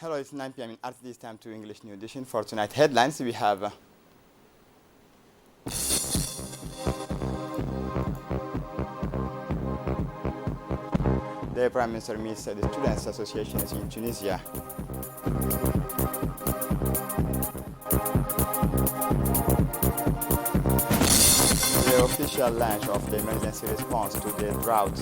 Hello, it's 9 p.m. in RTD's time to English New Edition. For tonight headlines, we have the Prime Minister meets the Students' Associations in Tunisia. The official launch of the emergency response to the drought.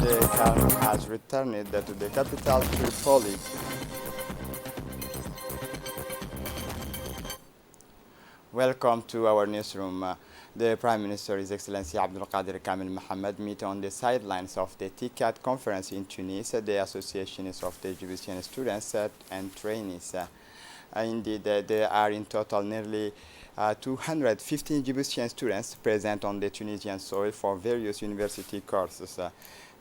The calm has returned to the capital Tripoli. Welcome to our newsroom. The Prime Minister, His Excellency Abdulkader Kamel Mohammed, met on the sidelines of the TCAT conference in Tunis, the associations of the Egyptian students and trainees. Indeed, there are in total nearly 215 Egyptian students present on the Tunisian soil for various university courses.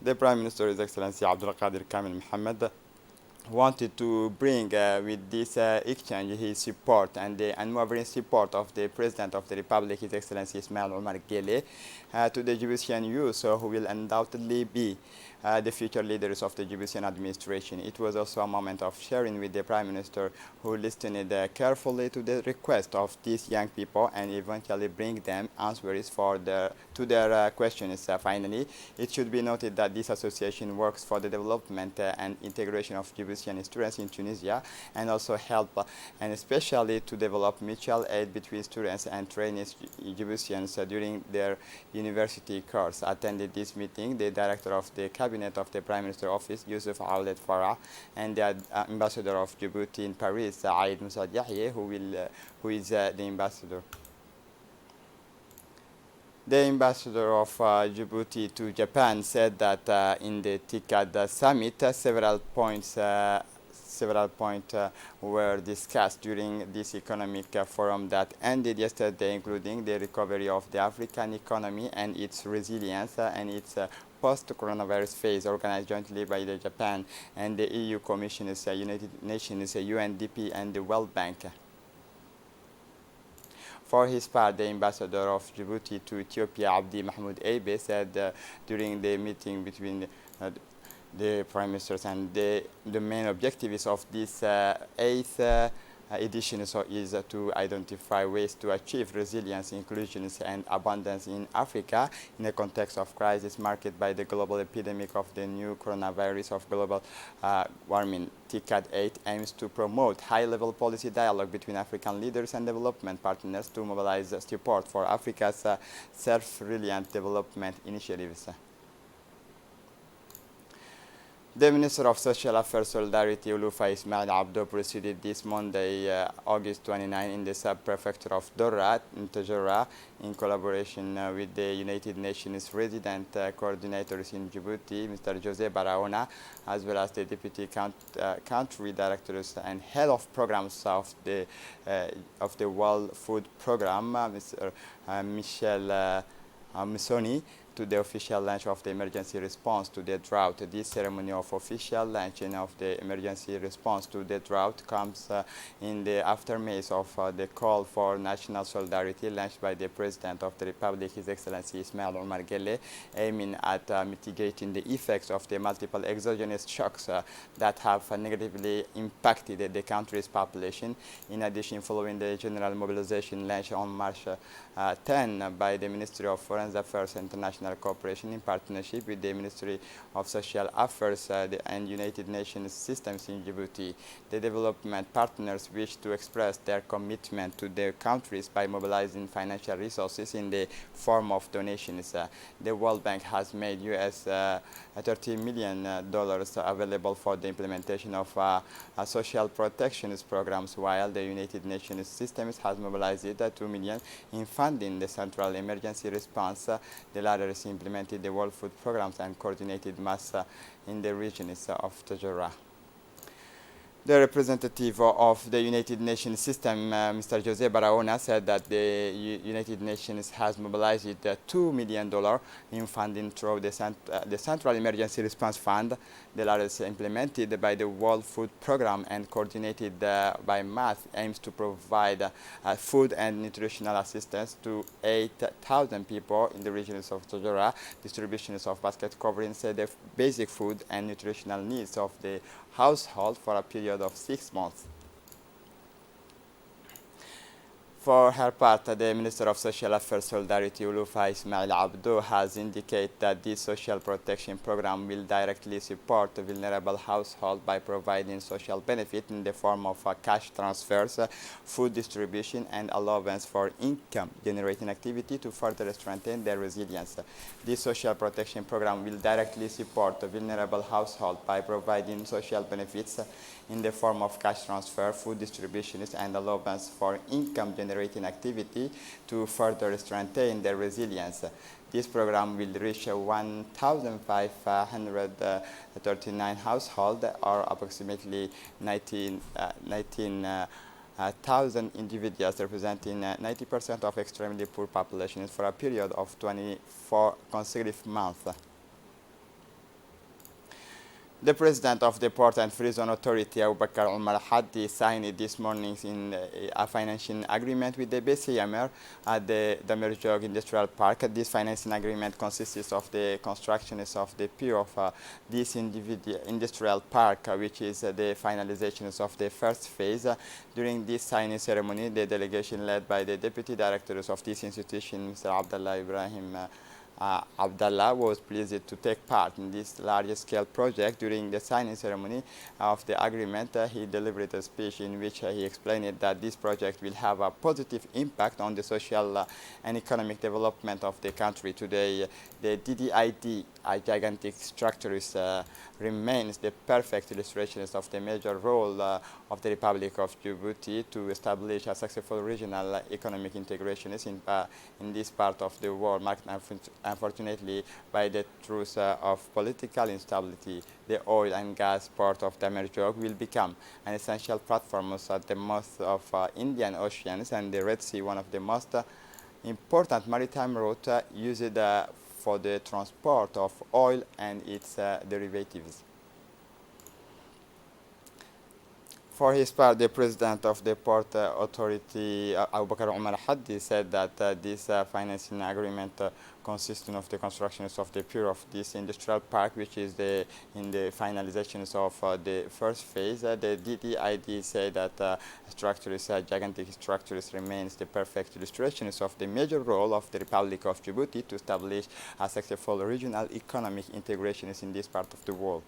The Prime Minister, His Excellency Abdulkader Kamel Mohammed, wanted to bring with this exchange his support and the unwavering support of the President of the Republic, His Excellency Ismail Omar Guelleh, to the Egyptian youth who will undoubtedly be the future leaders of the Egyptian administration. It was also a moment of sharing with the Prime Minister, who listened carefully to the request of these young people and eventually bring them answers to their questions. Finally, it should be noted that this association works for the development and integration of Egyptian students in Tunisia, and also help and especially to develop mutual aid between students and trainees Egyptians during their university course. Attended this meeting the Director of the Cabinet of the Prime Minister Office, Youssef Aoulet Farah, and the Ambassador of Djibouti in Paris, Aïd Moussa Diaye, who is the ambassador. The ambassador of Djibouti to Japan said that in the TICAD summit, several points were discussed during this economic forum that ended yesterday, including the recovery of the African economy and its resilience and its post-coronavirus phase, organized jointly by the Japan and the EU Commissioners, United Nations, UNDP, and the World Bank. For his part, the ambassador of Djibouti to Ethiopia, Abdi Mahmoud Eibe, said during the meeting between the prime ministers and the main objectives of this eighth edition is to identify ways to achieve resilience, inclusion, and abundance in Africa in a context of crisis marked by the global epidemic of the new coronavirus of global warming. TICAD 8 aims to promote high-level policy dialogue between African leaders and development partners to mobilize support for Africa's self-reliant development initiatives. The Minister of Social Affairs Solidarity, Ulufa Ismail Abdo, proceeded this Monday, August 29, in the sub-prefecture of Dorra, in Tajura, in collaboration with the United Nations resident coordinators in Djibouti, Mr. Jose Barahona, as well as the Deputy Country Directors and Head of Programs of the World Food Programme, Mr. Michel Missoni, to the official launch of the emergency response to the drought. This ceremony of official launching of the emergency response to the drought comes in the aftermath of the call for national solidarity launched by the President of the Republic, His Excellency Ismail Omar Guelleh, aiming at mitigating the effects of the multiple exogenous shocks that have negatively impacted the country's population. In addition, following the general mobilization launched on March 10 by the Ministry of Foreign Affairs and International Cooperation in partnership with the Ministry of Social Affairs and United Nations systems in Djibouti, the development partners wish to express their commitment to their countries by mobilizing financial resources in the form of donations. The World Bank has made US $30 million available for the implementation of social protections programs, while the United Nations systems has mobilized $2 million in funding the central emergency response. The latter is implemented the World Food Programs and coordinated mass in the regions of Tajura. The representative of the United Nations system, Mr. Jose Barahona, said that the United Nations has mobilized $2 million in funding through the Central Emergency Response Fund, the largest implemented by the World Food Programme and coordinated by MATH, aims to provide food and nutritional assistance to 8,000 people in the regions of Tojora. Distributions of baskets covering the basic food and nutritional needs of the household for a period of 6 months. For her part, the Minister of Social Affairs Solidarity Ulufa Ismail Abdo has indicated that this social protection program will directly support vulnerable households by providing social benefit in the form of cash transfers, food distribution, and allowance for income generating activity to further strengthen their resilience. This social protection program will directly support vulnerable households by providing social benefits in the form of cash transfer, food distributions, and allowance for income generating activity to further strengthen their resilience. This program will reach 1,539 households, or approximately 19,000 individuals, representing 90% of extremely poor populations for a period of 24 consecutive months. The president of the Port and Free Zone Authority, Abubakar Umar Hadi, signed this morning in a financing agreement with the BCMR at the Damerjog Industrial Park. This financing agreement consists of the construction of the pier of this industrial park, which is the finalization of the first phase. During this signing ceremony, the delegation led by the deputy directors of this institution, Mr. Abdullah Ibrahim Abdallah, was pleased to take part in this large-scale project. During the signing ceremony of the agreement, he delivered a speech in which he explained that this project will have a positive impact on the social and economic development of the country. Today, the DDID, a gigantic structure, remains the perfect illustration of the major role of the Republic of Djibouti to establish a successful regional economic integration in this part of the world, marked unfortunately by the truth of political instability. The oil and gas port of Damerjog will become an essential platform at the mouth of Indian Oceans and the Red Sea, one of the most important maritime routes used for the transport of oil and its derivatives. For his part, the president of the Port Authority, Abubakar Umar Hadi, said that this financing agreement consisting of the construction of the pier of this industrial park, which is in the finalization of the first phase. The DDID said that gigantic structures remains the perfect illustration of the major role of the Republic of Djibouti to establish a successful regional economic integration in this part of the world.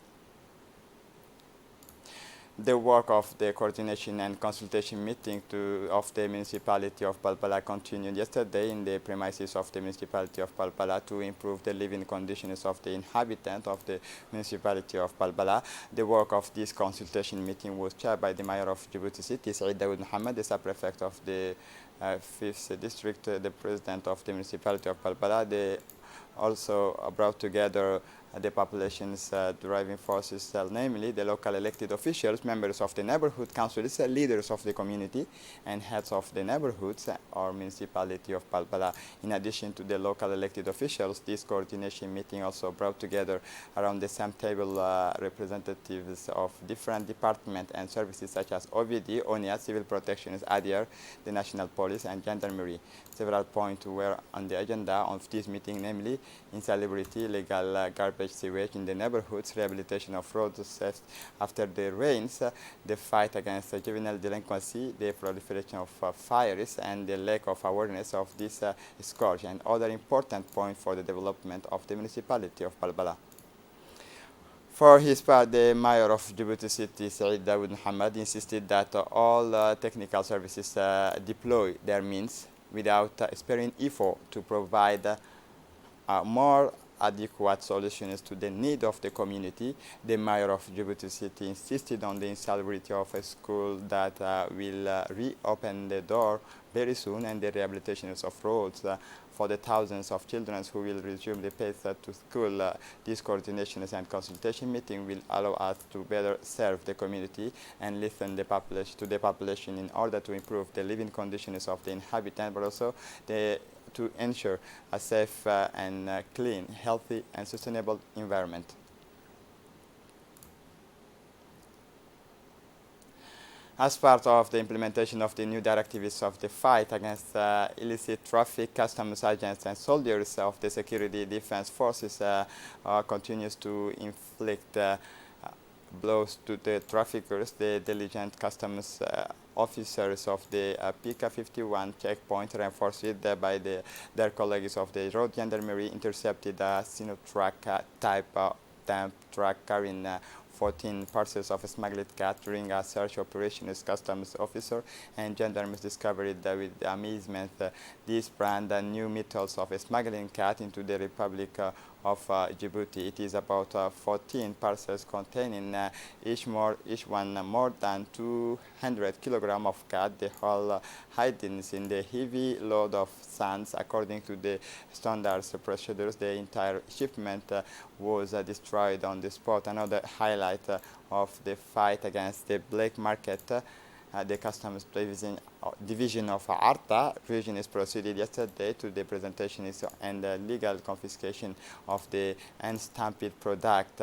The work of the coordination and consultation meeting of the municipality of Balbala continued yesterday in the premises of the municipality of Balbala to improve the living conditions of the inhabitants of the municipality of Balbala. The work of this consultation meeting was chaired by the mayor of Djibouti City, Said Dawood Mohammed, the sub-prefect of the 5th district, the president of the municipality of Balbala. They also brought together the population's driving forces, namely the local elected officials, members of the neighborhood councils, leaders of the community, and heads of the neighborhoods or municipality of Balbala. In addition to the local elected officials, this coordination meeting also brought together around the same table representatives of different departments and services such as OVD, ONIA, Civil Protection, ADIR, the National Police, and Gendarmerie. Several points were on the agenda of this meeting, namely insalubrity, legal garbage sewage in the neighborhoods, rehabilitation of roads safe after the rains, the fight against juvenile delinquency, the proliferation of fires, and the lack of awareness of this scourge, and other important points for the development of the municipality of Balbala. For his part, the mayor of Djibouti City, Said Dawood Mohammed, insisted that all technical services deploy their means without sparing effort to provide more adequate solutions to the need of the community. The mayor of Djibouti City insisted on the installability of a school that will reopen the door very soon, and the rehabilitations of roads for the thousands of children who will resume the path to school. These coordinations and consultation meeting will allow us to better serve the community and listen to the population in order to improve the living conditions of the inhabitants, but also to ensure a safe and clean, healthy and sustainable environment. As part of the implementation of the new directives of the fight against illicit traffic, customs agents and soldiers of the security defense forces continues to inflict blows to the traffickers. The diligent customs officers of the PK 51 checkpoint, reinforced by their colleagues of the road gendarmerie, intercepted a Sinotrack type dump truck carrying 14 parcels of smuggled cat. During a search operation, as customs officer and gendarmes discovered with amazement these brand new methods of smuggling cat into the Republic of Djibouti. It is about 14 parcels containing each one more than 200 kilograms of cat, the whole hidden in the heavy load of sands. According to the standards procedures, the entire shipment was destroyed on the spot. Another highlight of the fight against the black market, the customs division of Arta region is proceeded yesterday to the presentation and legal confiscation of the unstamped product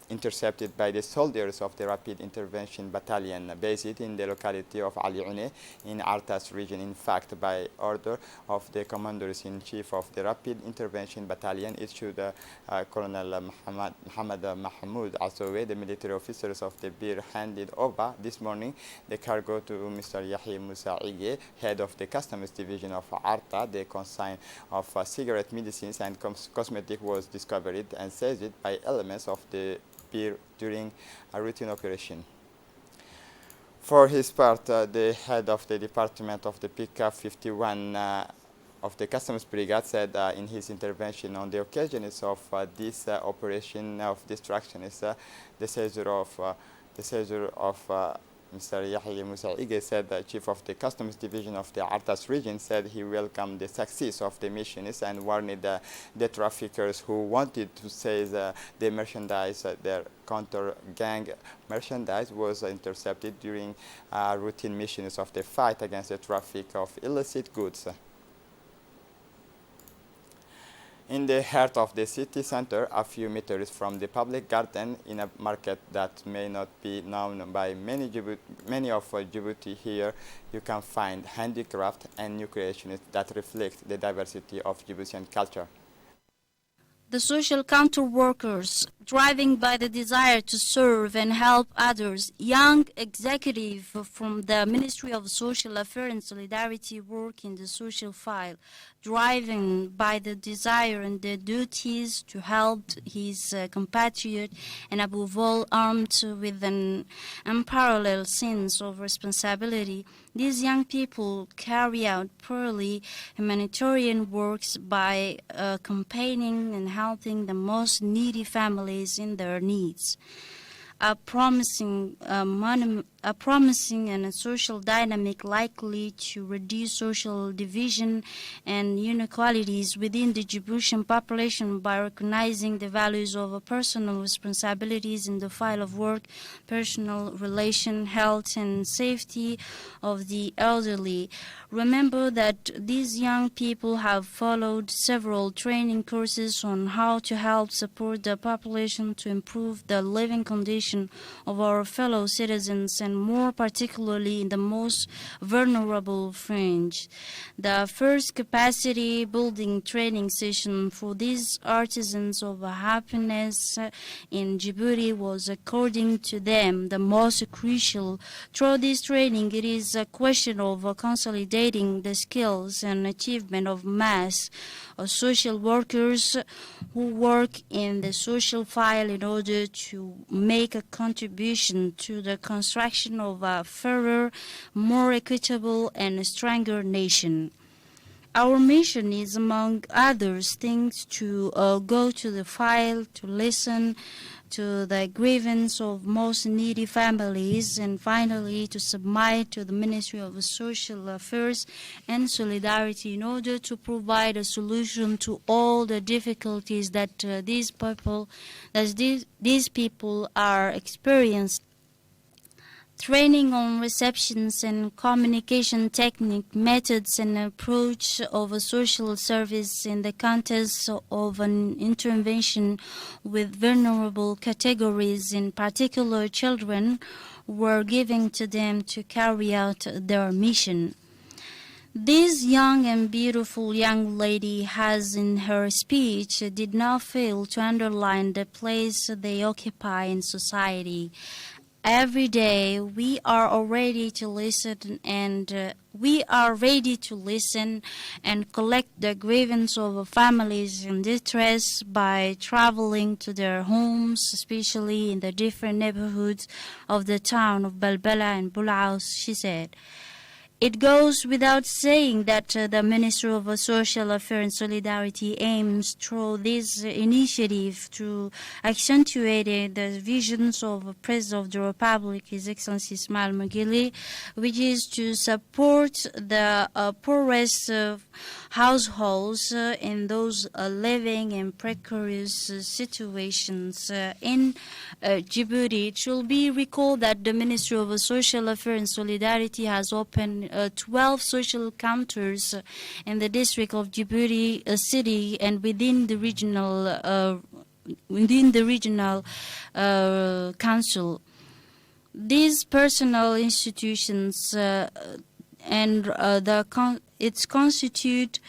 intercepted by the soldiers of the Rapid Intervention Battalion based in the locality of Ali Une in Arta's region. In fact, by order of the commanders-in-chief of the Rapid Intervention Battalion issued Colonel Mohammed Mahmoud Asowe, the military officers of the BIR handed over this morning the cargo to Mr. Yahya Musa Ige, head of the customs division of Arta. The consignment of cigarette, medicines and cosmetic was discovered and seized by elements of the BIR during a routine operation. For his part, the head of the department of the PK 51 of the Customs Brigade said in his intervention on the occasions of this operation of destruction is the seizure of Mr. Yahya Musa Ige said the chief of the customs division of the Artas region said he welcomed the success of the missions and warned the traffickers who wanted to seize the merchandise. Their counter-gang merchandise was intercepted during routine missions of the fight against the traffic of illicit goods. In the heart of the city center, a few meters from the public garden, in a market that may not be known by many of Djibouti, here you can find handicraft and new creations that reflect the diversity of Djiboutian culture. The social counter-workers, driven by the desire to serve and help others, young executive from the Ministry of Social Affairs and Solidarity work in the social file, driven by the desire and the duties to help his compatriot, and above all armed with an unparalleled sense of responsibility. These young people carry out purely humanitarian works by campaigning and helping the most needy families in their needs. A promising and a social dynamic likely to reduce social division and inequalities within the Djiboutian population by recognizing the values of personal responsibilities in the file of work, personal relation, health and safety of the elderly. Remember that these young people have followed several training courses on how to help support the population to improve the living condition of our fellow citizens, and more particularly in the most vulnerable fringe. The first capacity building training session for these artisans of happiness in Djibouti was, according to them, the most crucial. Through this training, it is a question of consolidating the skills and achievement of mass social workers who work in the social file in order to make a contribution to the construction of a fairer, more equitable and stronger nation. Our mission is, among others things, to go to the file, to listen to the grievance of most needy families, and finally to submit to the Ministry of Social Affairs and Solidarity in order to provide a solution to all the difficulties that these people are experiencing. Training on receptions and communication technique, methods and approach of a social service in the context of an intervention with vulnerable categories, in particular children, were given to them to carry out their mission. This young and beautiful young lady has in her speech did not fail to underline the place they occupy in society. Every day we are ready to listen and collect the grievance of families in distress by traveling to their homes, especially in the different neighborhoods of the town of Balbala and Bulaus, she said. It goes without saying that the Ministry of Social Affairs and Solidarity aims through this initiative to accentuate the visions of the President of the Republic, His Excellency Ismail Magili, which is to support the poorest households and those living in precarious situations in Djibouti. It should be recalled that the Ministry of Social Affairs and Solidarity has opened 12 social counters in the district of Djibouti city and within the regional council. These personal institutions its constitute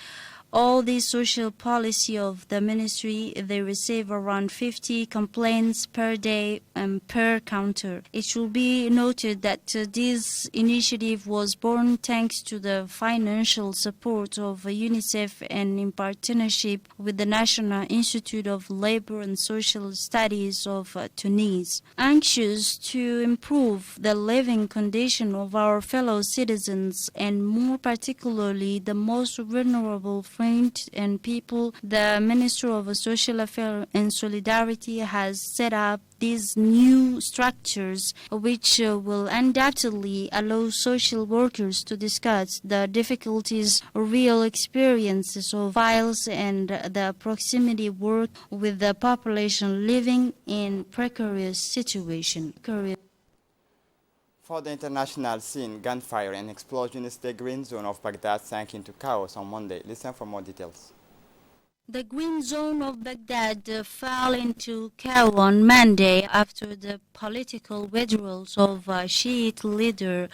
all the social policy of the ministry. They receive around 50 complaints per day and per counter. It should be noted that this initiative was born thanks to the financial support of UNICEF and in partnership with the National Institute of Labor and Social Studies of Tunis. Anxious to improve the living condition of our fellow citizens and more particularly the most vulnerable and people, the Ministry of Social Affairs and Solidarity has set up these new structures which will undoubtedly allow social workers to discuss the difficulties, real experiences of files and the proximity work with the population living in precarious situations. For the international scene, gunfire and explosions, the green zone of Baghdad sank into chaos on Monday. Listen for more details. The green zone of Baghdad fell into chaos on Monday after the political withdrawals of Shiite leader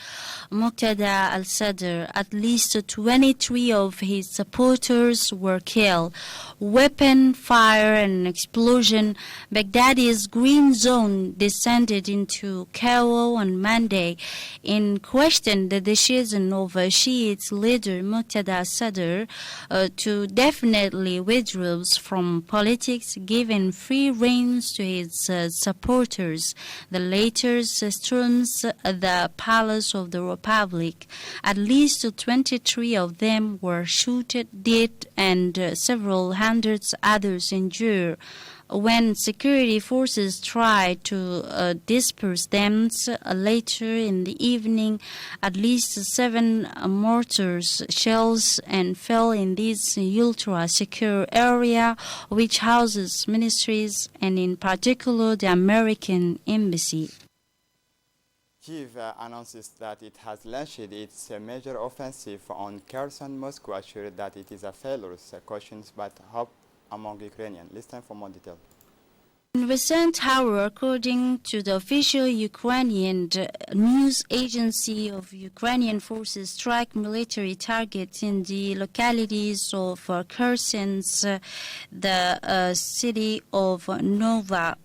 Muqtada al-Sadr. At least 23 of his supporters were killed. Weapon fire and explosion. Baghdad's green zone descended into chaos on Monday. In question the decision of Shiite leader Muqtada al-Sadr to definitely withdraw from politics, giving free rein to his supporters. The latter stormed the Palace of the Republic. At least 23 of them were shot dead and several hundreds others injured. When security forces tried to disperse them later in the evening, at least 7 mortar shells fell in this ultra-secure area, which houses ministries and in particular the American Embassy. Kyiv announces that it has launched its major offensive on Kherson. Moscow assured that it is a failure, cautions but hope among Ukrainians. Listen for more detail. In recent hours, according to the official Ukrainian news agency of Ukrainian forces, strike military targets in the localities of Kherson, the city of Nova.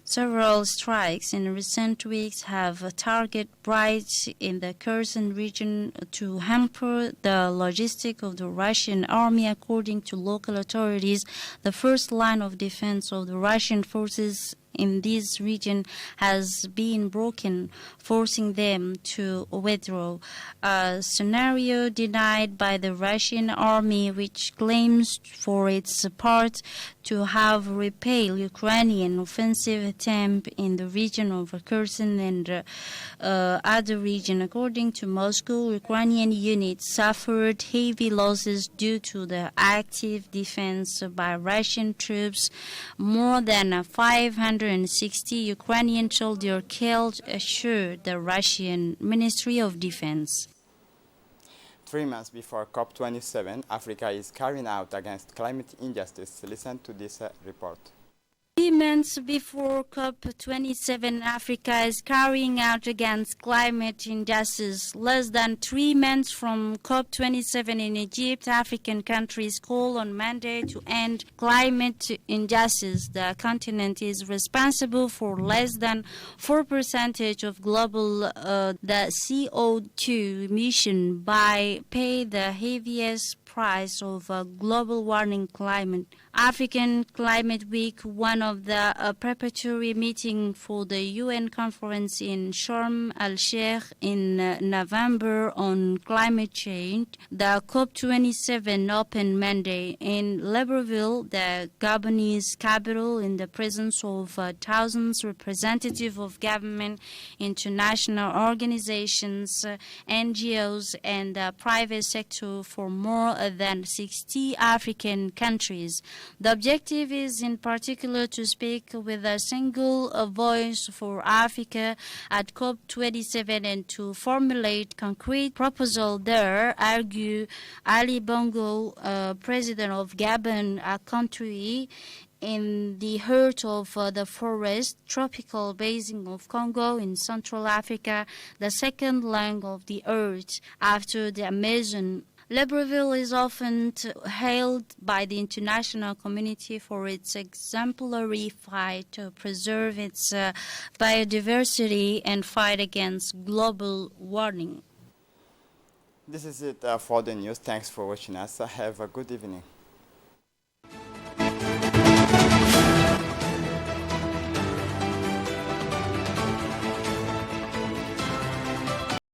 Several strikes in recent weeks have targeted brides in the Kherson region to hamper the logistics of the Russian army. According to local authorities, the first line of defense of the Russian forces in this region has been broken, forcing them to withdraw. A scenario denied by the Russian army, which claims for its part to have repelled Ukrainian offensive attempt in the region of Kherson and other region. According to Moscow, Ukrainian units suffered heavy losses due to the active defense by Russian troops. More than 560 Ukrainian soldiers killed, assured the Russian Ministry of Defense. 3 months before COP27, Africa is carrying out against climate injustice. Listen to this report. 3 months before COP27, Africa is carrying out against climate injustice. Less than 3 months from COP27 in Egypt, African countries call on Monday to end climate injustice. The continent is responsible for less than 4% of global the CO2 emission, by pay the heaviest price of global warming climate. African Climate Week, one of the preparatory meeting for the UN conference in Sharm el-Sheikh in November on climate change. The COP27 opened Monday in Libreville, the Gabonese capital, in the presence of thousands representatives of government, international organizations, NGOs, and the private sector for more than 60 African countries. The objective is in particular to speak with a single voice for Africa at COP27 and to formulate concrete proposals there, argue Ali Bongo, president of Gabon, a country in the heart of the forest tropical basin of Congo in Central Africa, the second lung of the earth after the Amazon. Libreville is often hailed by the international community for its exemplary fight to preserve its biodiversity and fight against global warming. This is it for the news. Thanks for watching us. Have a good evening.